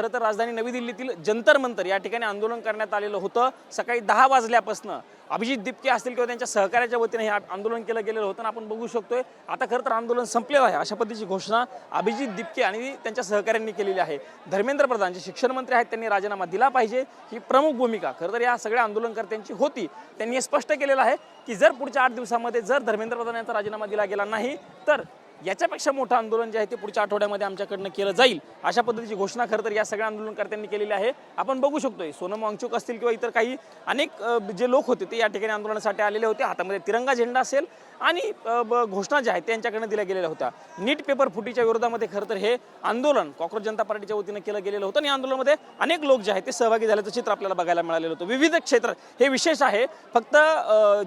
खरं तर राजधानी नवी दिल्लीतील जंतर मंतर या ठिकाणी आंदोलन करण्यात आलेलं होतं। सकाळी 10 वाजल्यापासून अभिजित दिपके असतील किंवा त्यांच्या सहकार्याच्या वतीने हे आंदोलन केलं गेलेलं होतं। आपण बघू शकतोय आता खरं तर आंदोलन संपलेलं आहे अशा पद्धतीची घोषणा अभिजित दिपके आणि त्यांच्या सहकाऱ्यांनी केलेली आहे। धर्मेंद्र प्रधान जे शिक्षण मंत्री आहेत त्यांनी राजीनामा दिला पाहिजे ही प्रमुख भूमिका खरं तर या सगळ्या आंदोलनकर्त्यांची होती। त्यांनी हे स्पष्ट केलेलं आहे की जर पुढच्या 8 दिवसांमध्ये जर धर्मेंद्र प्रधान यांचा राजीनामा दिला गेला नाही तर याच्यापेक्षा मोठं आंदोलन जे आहे ते पुढच्या आठवड्यामध्ये आमच्याकडनं केलं जाईल अशा पद्धतीची घोषणा खरं तर या सगळ्या आंदोलनकर्त्यांनी केलेली आहे। आपण बघू शकतोय सोनम वांगचुक असतील किंवा इतर काही अनेक जे लोक होते ते या ठिकाणी आंदोलनासाठी आलेले होते। हातामध्ये तिरंगा झेंडा असेल आणि घोषणा ज्या आहेत त्यांच्याकडनं दिल्या गेलेल्या होत्या। नीट पेपर फुटीच्या विरोधामध्ये खरं तर हे आंदोलन कॉक्रोच जनता पार्टीच्या वतीनं केलं गेलेलं होतं आणि या आंदोलनामध्ये अनेक लोक जे आहेत ते सहभागी झाल्याचं चित्र आपल्याला बघायला मिळालेलं होतं। विविध क्षेत्र हे विशेष आहे, फक्त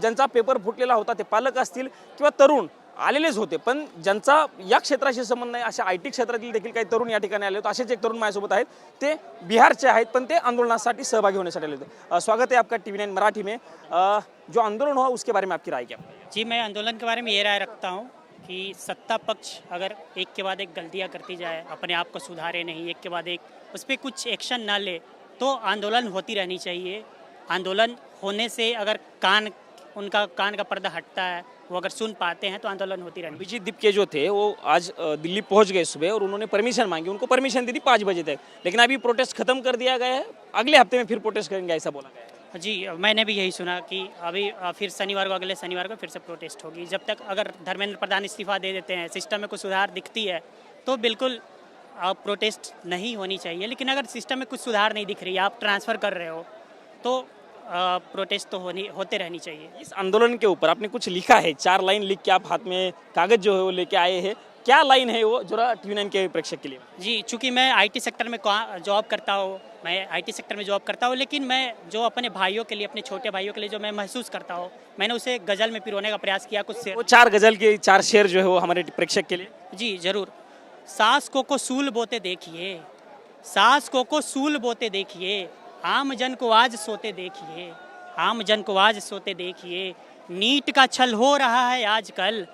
ज्यांचा पेपर फुटलेला होता ते पालक असतील किंवा तरुण आलेलेच होते, पण ज्यांचा या क्षेत्राशी संबंध नाही अशा IT क्षेत्रातील देखील काही तरुण या ठिकाणी आले होते। असेच एक तरुण माझ्यासोबत आहेत, ते बिहारचे आहेत पण ते आंदोलनासाठी सहभागी होण्यासाठी आले होते। स्वागत है आपका TV9 मराठी में। जो आंदोलन हुआ उसके बारे में आपकी राय क्या? जी, मैं आंदोलन के बारे में ये राय रखता हूँ कि सत्ता पक्ष अगर एक के बाद एक गलतियाँ करती जाए, अपने आप को सुधारे नहीं, एक के बाद एक उस पर कुछ एक्शन ना ले तो आंदोलन होती रहनी चाहिए। आंदोलन होने से अगर उनका कान का पर्दा हटता है, वो अगर सुन पाते हैं तो आंदोलन होती रहनी। अभिजीत दिपके जो थे वो आज दिल्ली पहुंच गए सुबह और उन्होंने परमिशन मांगी, उनको परमिशन दी थी 5 बजे तक, लेकिन अभी प्रोटेस्ट खत्म कर दिया गया है, अगले हफ्ते में फिर प्रोटेस्ट करेंगे ऐसा बोला गया है। जी, मैंने भी यही सुना कि अभी फिर शनिवार को, अगले शनिवार को फिर से प्रोटेस्ट होगी। जब तक अगर धर्मेंद्र प्रधान इस्तीफा दे देते हैं, सिस्टम में कुछ सुधार दिखती है तो बिल्कुल प्रोटेस्ट नहीं होनी चाहिए। लेकिन अगर सिस्टम में कुछ सुधार नहीं दिख रही, आप ट्रांसफ़र कर रहे हो तो प्रोटेस्ट तो होते रहनी चाहिए। इस आंदोलन के ऊपर आपने कुछ लिखा है, 4 लाइन लिख के आप हाथ में कागज जो है वो लेके आए हैं, क्या लाइन है वो जरा TV9 के प्रेक्षक के लिए? जी, चूँकि मैं IT सेक्टर में जॉब करता हूँ, मैं IT सेक्टर में जॉब करता हूँ, लेकिन मैं जो अपने भाइयों के लिए, अपने छोटे भाइयों के लिए जो मैं महसूस करता हूँ, मैंने उसे गज़ल में पिरोने का प्रयास किया। कुछ शेर, वो 4 गजल के 4 शेर जो है वो हमारे प्रेक्षक के लिए। जी ज़रूर। सास को सूल बोते देखिए, सास को सूल बोते देखिए, आम जन को आज सोते देखिए, आम जन को आज सोते देखिए। नीट का छल हो रहा है आजकल,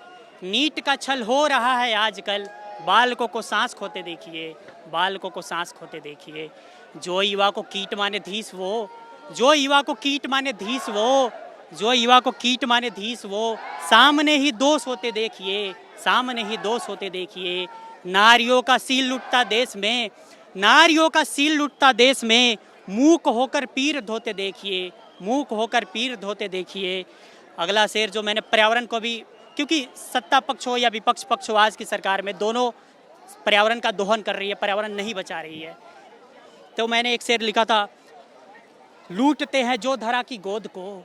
नीट का छल हो रहा है आजकल। बालकों को सांस खोते देखिए, बालकों को सांस खोते देखिए। जो युवा को कीट माने धीस वो, जो युवा को कीट माने धीस वो, जो युवा को कीट माने धीस वो। सामने ही दोष होते देखिए, सामने ही दोष होते देखिए। नारियों का सील लुटता देश में, नारियों का सील लुटता देश में। मूक होकर पीर धोते देखिए, मूक होकर पीर धोते देखिए। अगला शेर जो मैंने पर्यावरण को भी, क्योंकि सत्ता पक्ष हो या विपक्ष पक्ष हो, आज की सरकार में दोनों पर्यावरण का दोहन कर रही है, पर्यावरण नहीं बचा रही है। तो मैंने एक शेर लिखा था, लूटते हैं जो धरा की गोद को,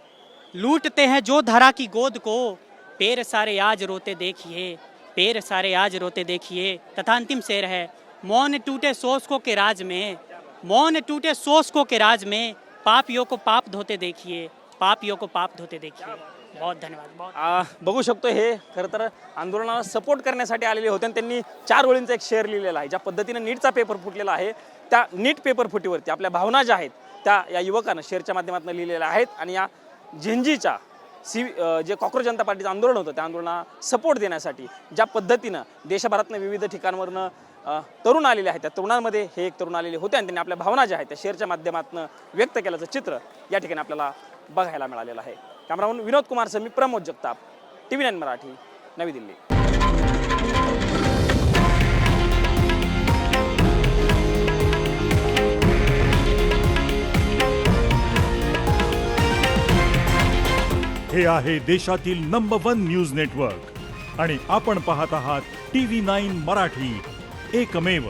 लूटते हैं जो धरा की गोद को। पैर सारे आज रोते देखिए, पैर सारे आज रोते देखिए। तथा अंतिम शेर है, मौन टूटे शोषकों के राज में, मौन टूटे शोषकों के राज में। पापियों को पाप धोते देखिए, पापियों को पाप धोते देखिए। बहुत धन्यवाद। बघू शकतो हे खरं तर आंदोलनाला सपोर्ट करण्यासाठी आलेले होते आणि त्यांनी 4 ओळींचा एक शेअर लिहिलेला आहे। ज्या पद्धतीने नीटचा पेपर फुटलेला आहे त्या नीट पेपर फुटीवरती आपल्या भावना ज्या आहेत त्या या युवकानं शेअरच्या माध्यमातून लिहिलेल्या आहेत आणि या झेंजीच्या जे कॉक्रोच जनता पार्टीचं आंदोलन होतं त्या आंदोलनाला सपोर्ट देण्यासाठी ज्या पद्धतीनं देशभरातनं विविध ठिकाणावरनं तरुण आलेले आहेत त्या तरुणांमध्ये हे एक तरुण आलेले होते आणि त्यांनी आपल्या भावना ज्या आहेत त्या शेअरच्या माध्यमातून व्यक्त केल्याचं चित्र या ठिकाणी आपल्याला बघायला मिळालेलं आहे। कॅमेरामन विनोद कुमार सह मी प्रमोद जगताप, TV9 मराठी, नवी दिल्ली। हे आहे देशातील नंबर 1 न्यूज नेटवर्क आणि आपण पाहत आहात TV9 मराठी, एकमेव।